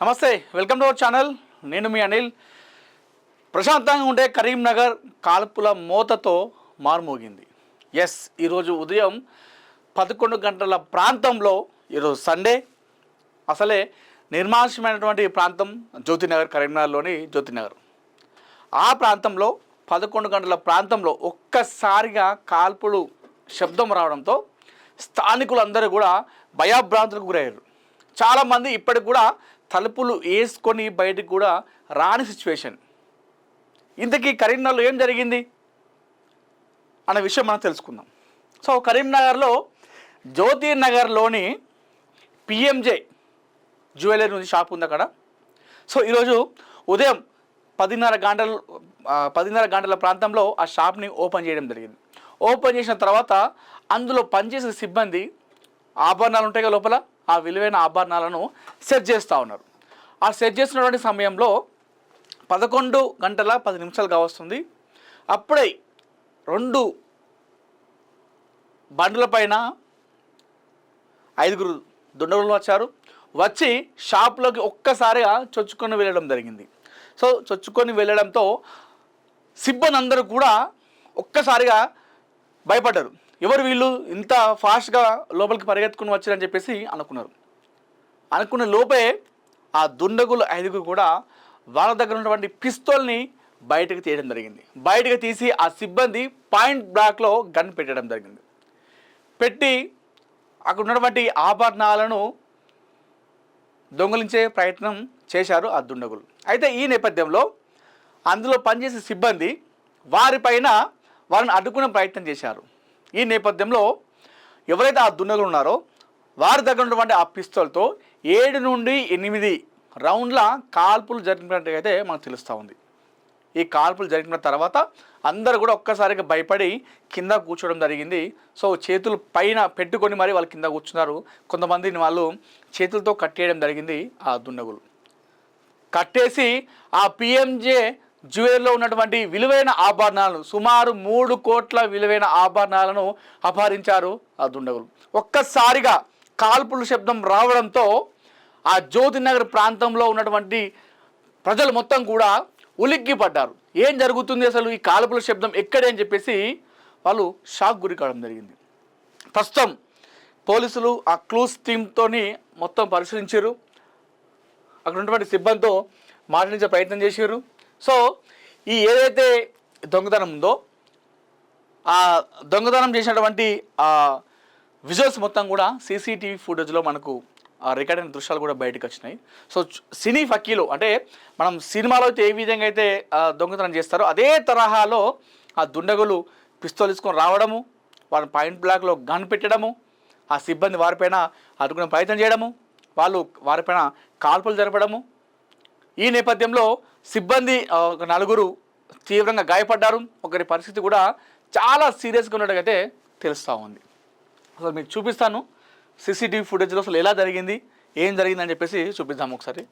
నమస్తే, welcome to our channel. నేను మీ అనిల్. ప్రశాంతంగా ఉండే కరీంనగర్ కాల్పుల మోతతో మారుమోగింది. ఎస్, ఈరోజు ఉదయం 11 గంటల ప్రాంతంలో, ఈరోజు సండే, అసలే నిర్మానుష్యమైనటువంటి ప్రాంతం జ్యోతినగర్, కరీంనగర్లోని జ్యోతినగర్. ఆ ప్రాంతంలో 11 గంటల ప్రాంతంలో ఒక్కసారిగా కాల్పులు శబ్దం రావడంతో స్థానికులందరూ కూడా భయభ్రాంతులకు గురయ్యారు. చాలామంది ఇప్పటికి కూడా తలుపులు వేసుకొని బయటకు కూడా రాని సిచ్యువేషన్. ఇంతకీ కరీంనగర్లో ఏం జరిగింది అనే విషయం మనం తెలుసుకుందాం. సో కరీంనగర్లో జ్యోతినగర్లోని పిఎంజే జ్యువెలరీ నుంచి షాప్ ఉంది అక్కడ. సో ఈరోజు ఉదయం 10:30 గంటల ప్రాంతంలో ఆ షాప్ని ఓపెన్ చేయడం జరిగింది. ఓపెన్ చేసిన తర్వాత అందులో పనిచేసే సిబ్బంది ఆభరణాలు ఉంటాయి కదా లోపల, ఆ విలువైన ఆభరణాలను సెట్ చేస్తూ ఉన్నారు. ఆ సెట్ చేసినటువంటి సమయంలో 11:10 కావస్తుంది. అప్పుడే 2 బండ్ల పైన 5 దుండగులు వచ్చి షాప్లోకి ఒక్కసారిగా చొచ్చుకొని వెళ్ళడం జరిగింది. సో చొచ్చుకొని వెళ్ళడంతో సిబ్బంది అందరూ కూడా ఒక్కసారిగా భయపడ్డారు. ఎవరు వీళ్ళు ఇంత ఫాస్ట్గా లోపలికి పరిగెత్తుకుని వచ్చారని చెప్పేసి అనుకున్న లోపే ఆ దుండగులు 5 కూడా వాళ్ళ దగ్గర ఉన్నటువంటి పిస్తోల్ని బయటకు తీయడం జరిగింది. బయటకు తీసి ఆ సిబ్బంది పాయింట్ బ్లాక్లో గన్ పెట్టడం జరిగింది. పెట్టి అక్కడ ఉన్నటువంటి ఆభరణాలను దొంగిలించే ప్రయత్నం చేశారు ఆ దుండగులు. అయితే ఈ నేపథ్యంలో అందులో పనిచేసే సిబ్బంది వారిని అడ్డుకునే ప్రయత్నం చేశారు. ఈ నేపథ్యంలో ఎవరైతే ఆ దుండగులు ఉన్నారో వారి దగ్గర ఉన్నటువంటి ఆ పిస్తోల్తో 7 నుండి 8 రౌండ్ల కాల్పులు జరిగినట్టుగా అయితే మనకు తెలుస్తూ ఉంది. ఈ కాల్పులు జరిగిన తర్వాత అందరూ కూడా ఒక్కసారిగా భయపడి కింద కూర్చోవడం జరిగింది. సో చేతులు పైన పెట్టుకొని మరి వాళ్ళు కింద కూర్చున్నారు. కొంతమందిని వాళ్ళు చేతులతో కట్టేయడం జరిగింది. ఆ దుండగులు కట్టేసి ఆ పిఎంజే జ్యువెలరీలో ఉన్నటువంటి విలువైన ఆభరణాలను, సుమారు 3 కోట్ల విలువైన ఆభరణాలను అపహరించారు ఆ దుండగులు. ఒక్కసారిగా కాల్పుల శబ్దం రావడంతో ఆ జ్యోతినగర్ ప్రాంతంలో ఉన్నటువంటి ప్రజలు మొత్తం కూడా ఉలిక్కి పడ్డారు. ఏం జరుగుతుంది అసలు, ఈ కాల్పుల శబ్దం ఎక్కడే అని చెప్పేసి వాళ్ళు షాక్ గురి కావడం జరిగింది. ప్రస్తుతం పోలీసులు ఆ క్లూస్ టీమ్తో మొత్తం పరిశీలించారు. అక్కడ ఉన్నటువంటి సిబ్బందితో మాట్లాడించే ప్రయత్నం చేశారు. సో ఈ ఏదైతే దొంగతనం ఉందో ఆ దొంగతనం చేసినటువంటి విజువల్స్ మొత్తం కూడా సీసీటీవీ ఫుటేజ్లో మనకు రికార్డ్ అయిన దృశ్యాలు కూడా బయటకు వచ్చినాయి. సో సినీ ఫకీలో అంటే మనం సినిమాలో అయితే ఏ విధంగా అయితే దొంగతనం చేస్తారో అదే తరహాలో ఆ దుండగులు పిస్తోల్ తీసుకొని రావడము, వాళ్ళ పాయింట్ బ్లాక్లో గన్ పెట్టడము, ఆ సిబ్బంది వారిపైన అడ్డుకునే ప్రయత్నం చేయడము, వాళ్ళు వారిపైన కాల్పులు జరపడము. ఈ నేపథ్యంలో సిబ్బంది 4 తీవ్రంగా గాయపడ్డారు. ఒకరి పరిస్థితి కూడా చాలా సీరియస్గా ఉన్నట్టుగైతే తెలుస్తూ ఉంది. అసలు మీకు చూపిస్తాను సీసీటీవీ ఫుటేజ్లో అసలు ఎలా జరిగింది, ఏం జరిగిందని చెప్పేసి చూపిద్దాము ఒకసారి.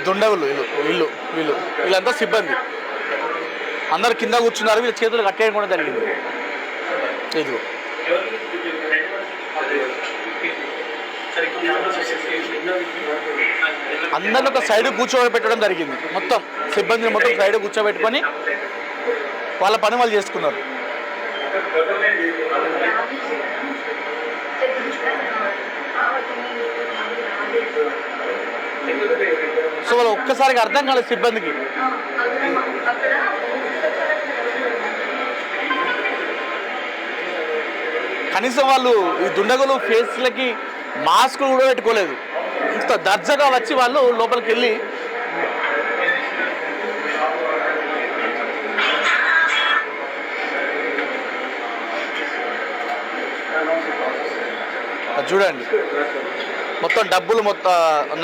దుండగులు వీళ్ళంతా సిబ్బంది అందరు కింద కూర్చున్నారు. వీళ్ళ చేతులు కట్టేయడం కూడా జరిగింది. ఇదిగో అందరిని ఒక సైడ్ కూర్చోబెట్టడం జరిగింది. మొత్తం సిబ్బందిని మొత్తం సైడ్ కూర్చోబెట్టుకొని వాళ్ళ పని వాళ్ళు చేసుకున్నారు. సో వాళ్ళు ఒక్కసారిగా అర్థం కాలేదు సిబ్బందికి. కనీసం వాళ్ళు ఈ దుండగులు ఫేస్లకి మాస్కులు కూడా పెట్టుకోలేదు. ఇంత దర్జాగా వచ్చి వాళ్ళు లోపలికి వెళ్ళి చూడండి, మొత్తం డబ్బులు, మొత్తం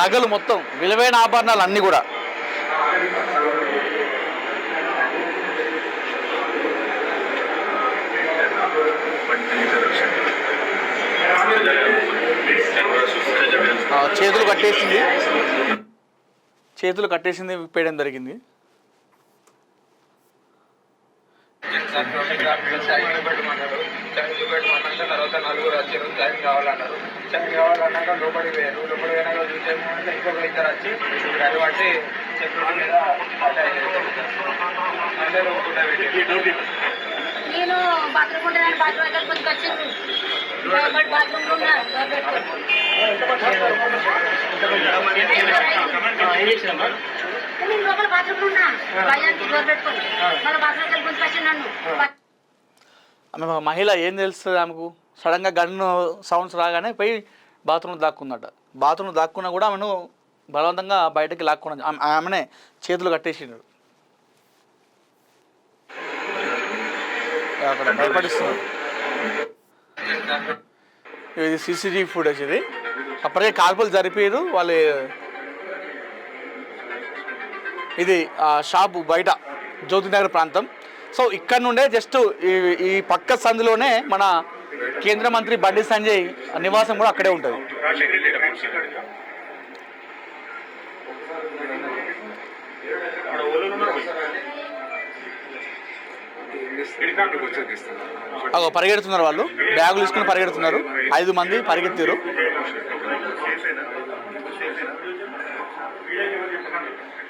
నగలు, మొత్తం విలువైన ఆభరణాలు అన్నీ కూడా చేతులు కట్టేసింది విప్పేయడం జరిగింది. తర్వాత నలుగురు వచ్చారు, సైన్ కావాలన్నారు. సైన్ కావాలన్నాక లోపలి పోయారు. లోపలి పోయినాక చూసే ఇంకొక ఇద్దరు వచ్చి అది బట్టి సెక్యూరిటీ మీద నేను బాత్రూమ్ ఉంటాను, బాత్రూమ్ అయితే కొంచెం వచ్చింది బాత్రూమ్ నేను లోపల బాత్రూమ్ ఉన్నా భయానికి డోర్ పెట్టుకొని మళ్ళీ బాత్రూమ్ కొంచెం వచ్చింది నన్ను. ఆమె మహిళ ఏం తెలుస్తుంది ఆమెకు? సడన్గా గన్ను సౌండ్స్ రాగానే పోయి బాత్రూమ్ దాక్కుందట. బాత్రూమ్ దాక్కున్నా కూడా ఆమెను బలవంతంగా బయటకి లాక్కున్నా ఆమెనే చేతులు కట్టేసిండు. అక్కడ భయపడిస్తున్నారు. ఇది సీసీటీవీ ఫుటేజ్. ఇది అప్పటికే కాల్పులు జరిపారు వాళ్ళు. ఇది షాపు బయట జ్యోతినగర్ ప్రాంతం. సో ఇక్కడ నుండే జస్ట్ ఈ పక్క సందులోనే మన కేంద్ర మంత్రి బండి సంజయ్ నివాసం కూడా అక్కడే ఉంటుంది. పరిగెడుతున్నారు వాళ్ళు, బ్యాగులు తీసుకుని పరిగెడుతున్నారు. 5 మంది పరిగెత్తారు.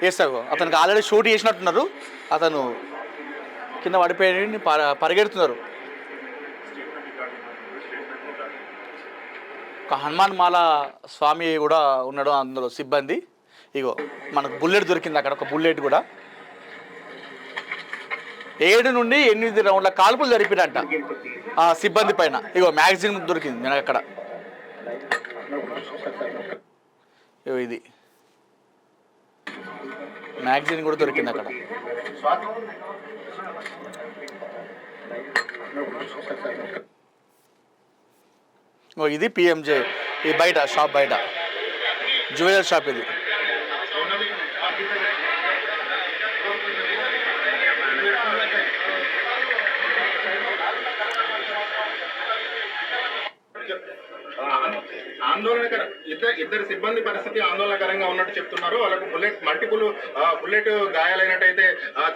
వేస్తావు అతనికి ఆల్రెడీ షూట్ చేసినట్టున్నారు. అతను కింద పడిపోయి పరిగెడుతున్నారు. ఒక హనుమాన్ మాల స్వామి కూడా ఉన్నాడు అందులో సిబ్బంది. ఇగో మనకు బుల్లెట్ దొరికింది అక్కడ, ఒక బుల్లెట్ కూడా. 7 నుండి 8 రౌండ్ల కాల్పులు జరిపినట్ట ఆ సిబ్బంది పైన. ఇగో మ్యాగజైన్ దొరికింది నేను అక్కడ. ఇగో ఇది మ్యాగజైన్ కూడా దొరికింది అక్కడ. ఇది పిఎంజే, ఈ బయట షాప్, బయట జ్యువెలర్ షాప్ ఇది. ఆందోళనకర ఇద్దరు సిబ్బంది పరిస్థితి ఆందోళనకరంగా ఉన్నట్టు చెప్తున్నారు. వాళ్ళకు బుల్లెట్ గాయాలైనట్టయితే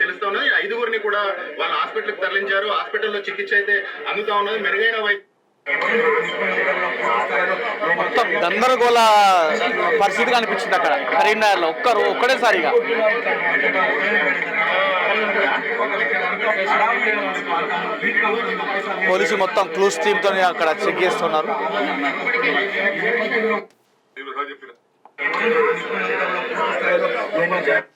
తెలుస్తున్నది. 5గురిని కూడా వాళ్ళ హాస్పిటల్కి తరలించారు. హాస్పిటల్లో చికిత్స అయితే అందుతా ఉన్నది. మెరుగైన మొత్తం గందరగోళ పరిస్థితి కనిపించింది అక్కడ కరీంనగర్లో. ఒక్కడేసారిగా పోలీసు మొత్తం క్లూస్ టీమ్తో అక్కడ చెక్ చేస్తున్నారు.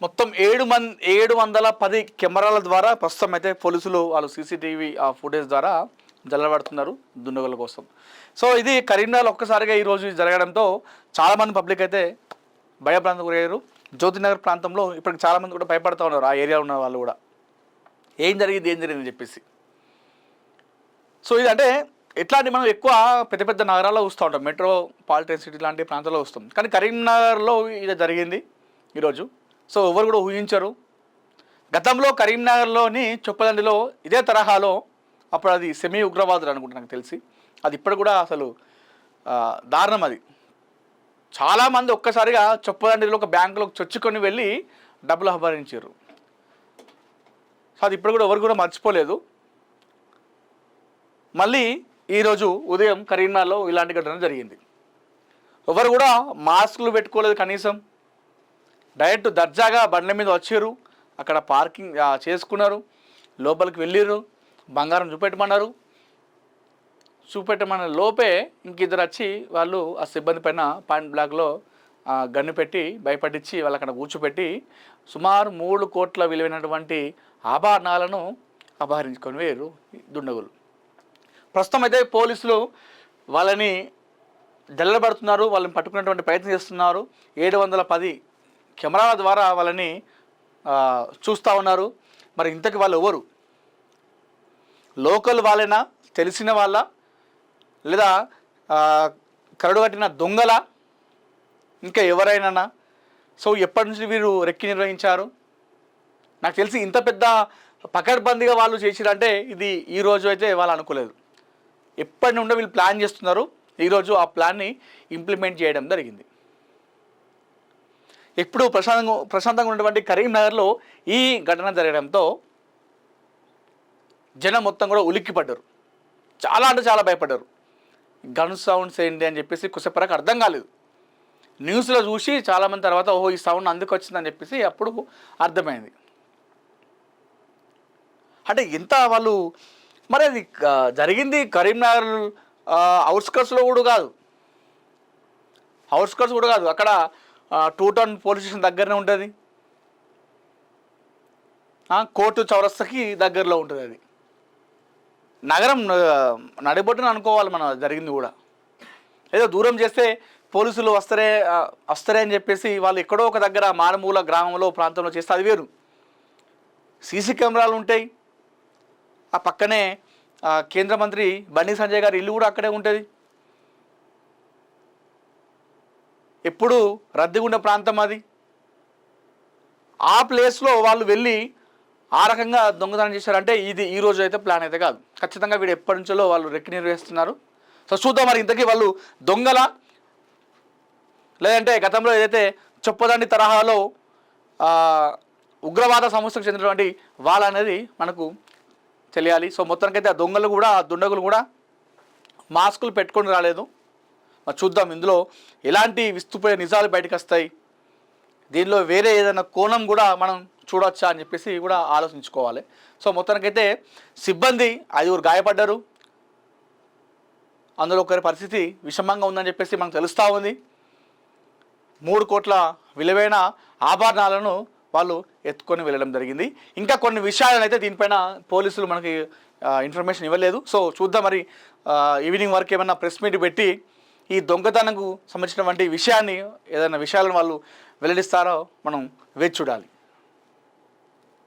మొత్తం 710 కెమెరాల ద్వారా ప్రస్తుతం అయితే పోలీసులు వాళ్ళు సీసీటీవీ ఫుటేజ్ ద్వారా జల్లబడుతున్నారు దుండగుల కోసం. సో ఇది కరీంనగర్ ఒక్కసారిగా ఈరోజు జరగడంతో చాలామంది పబ్లిక్ అయితే భయప్రాంతం గురయ్యారు. జ్యోతినగర్ ప్రాంతంలో ఇప్పటికి చాలామంది కూడా భయపడుతూ ఉన్నారు, ఆ ఏరియా ఉన్న వాళ్ళు కూడా. ఏం జరిగిందని చెప్పేసి. సో ఇదంటే ఇట్లాంటి మనం ఎక్కువ పెద్ద పెద్ద నగరాల్లో చూస్తూ ఉంటాం, మెట్రోపాలిటన్ సిటీ లాంటి ప్రాంతాల్లో వస్తాం. కానీ కరీంనగర్లో ఇది జరిగింది ఈరోజు. సో ఎవరు కూడా ఊహించరు. గతంలో కరీంనగర్లోని చొప్పదండిలో ఇదే తరహాలో అప్పుడు అది సెమీ ఉగ్రవాదులు అనుకుంటా నాకు తెలిసి. అది ఇప్పుడు కూడా అసలు దారుణం. అది చాలామంది ఒక్కసారిగా చొప్పదండిలో ఒక బ్యాంకులోకి చొచ్చుకొని వెళ్ళి డబ్బులు అపహరించారు. సో అది ఇప్పుడు కూడా ఎవరు కూడా మర్చిపోలేదు. మళ్ళీ ఈరోజు ఉదయం కరీంనగర్లో ఇలాంటి ఘటన జరిగింది. ఎవరు కూడా మాస్కులు పెట్టుకోలేదు కనీసం. డైరెక్ట్ దర్జాగా బండ్ల మీద వచ్చారు, అక్కడ పార్కింగ్ చేసుకున్నారు, లోపలికి వెళ్ళారు, బంగారం చూపెట్టమన్న లోపే ఇంకిద్దరు వచ్చి వాళ్ళు ఆ సిబ్బంది పైన పాయింట్ బ్లాక్లో గన్ను పెట్టి భయపడించి వాళ్ళు అక్కడ కూర్చోపెట్టి సుమారు 3 కోట్ల విలువైనటువంటి ఆభరణాలను అపహరించుకొని వేరు దుండగులు. ప్రస్తుతం అయితే పోలీసులు వాళ్ళని జల్లబడుతున్నారు, వాళ్ళని పట్టుకునేటువంటి ప్రయత్నం చేస్తున్నారు. 710 కెమెరాల ద్వారా వాళ్ళని చూస్తూ ఉన్నారు. మరి ఇంతకు వాళ్ళు ఎవరు? లోకల్ వాళ్ళైనా, తెలిసిన వాళ్ళ, లేదా కరడు కట్టిన దొంగల, ఇంకా ఎవరైనా? సో ఎప్పటి నుంచి వీరు రెక్కి నిర్వహించారు? నాకు తెలిసి ఇంత పెద్ద పకడ్బందీగా వాళ్ళు చేసిరంటే ఇది ఈరోజు అయితే వాళ్ళు అనుకోలేదు. ఎప్పటి నుండో వీళ్ళు ప్లాన్ చేస్తున్నారు. ఈరోజు ఆ ప్లాన్ని ఇంప్లిమెంట్ చేయడం జరిగింది. ఇప్పుడు ప్రశాంతంగా ఉన్నటువంటి కరీంనగర్లో ఈ ఘటన జరగడంతో జనం మొత్తం కూడా ఉలిక్కిపడ్డారు. చాలా అంటే చాలా భయపడ్డారు. గన్ సౌండ్స్ ఏంటి అని చెప్పేసి కుసేపరకు అర్థం కాలేదు. న్యూస్లో చూసి చాలామంది తర్వాత ఓహో ఈ సౌండ్ అందుకు వచ్చిందని చెప్పేసి అప్పుడు అర్థమైంది. అంటే ఎంత వాళ్ళు మరి అది జరిగింది కరీంనగర్ అవుట్స్కట్స్లో కూడా కాదు, అక్కడ 2 టౌన్ పోలీస్ స్టేషన్ దగ్గరనే ఉంటుంది, కోర్టు చౌరస్తాకి దగ్గరలో ఉంటుంది. అది నగరం నడిబొట్టున అనుకోవాలి మనం జరిగింది కూడా. ఏదో దూరం చేస్తే పోలీసులు వస్తారే అని చెప్పేసి వాళ్ళు ఎక్కడో ఒక దగ్గర మారుమూల గ్రామంలో ప్రాంతంలో చేస్తే అది వేరు. సీసీ కెమెరాలు ఉంటాయి, ఆ పక్కనే కేంద్ర మంత్రి బండి సంజయ్ గారి ఇల్లు కూడా అక్కడే ఉంటుంది. ఎప్పుడు రద్దీగా ఉండే ప్రాంతం అది. ఆ ప్లేస్లో వాళ్ళు వెళ్ళి ఆ రకంగా దొంగతనం చేశారంటే ఇది ఈ రోజు అయితే ప్లాన్ అయితే కాదు. ఖచ్చితంగా వీడు ఎప్పటి నుంచో వాళ్ళు రెక్కి నిర్వహిస్తున్నారు. సో చూద్దాం మరి ఇంతకీ వాళ్ళు దొంగల లేదంటే గతంలో ఏదైతే చొప్పదండి తరహాలో ఉగ్రవాద సంస్థకు చెందినటువంటి వాళ్ళనేది మనకు తెలియాలి. సో మొత్తానికైతే ఆ దుండగులు కూడా మాస్కులు పెట్టుకొని రాలేదు. చూద్దాం ఇందులో ఎలాంటి విస్తుపోయే నిజాలు బయటకు వస్తాయి, దీనిలో వేరే ఏదైనా కోణం కూడా మనం చూడొచ్చా అని చెప్పేసి కూడా ఆలోచించుకోవాలి. సో మొత్తానికైతే సిబ్బంది 5 గాయపడ్డారు. అందులో ఒకరి పరిస్థితి విషమంగా ఉందని చెప్పేసి మనకు తెలుస్తూ ఉంది. 3 కోట్ల విలువైన ఆభరణాలను వాళ్ళు ఎత్తుకొని వెళ్ళడం జరిగింది. ఇంకా కొన్ని విషయాలను అయితే దీనిపైన పోలీసులు మనకి ఇన్ఫర్మేషన్ ఇవ్వలేదు. సో చూద్దాం మరి ఈవినింగ్ వరకు ఏమైనా ప్రెస్ మీట్ పెట్టి ఈ దొంగతనంకు సంబంధించినటువంటి విషయాన్ని ఏదైనా విషయాలను వాళ్ళు వెల్లడిస్తారో మనం వేచి చూడాలి.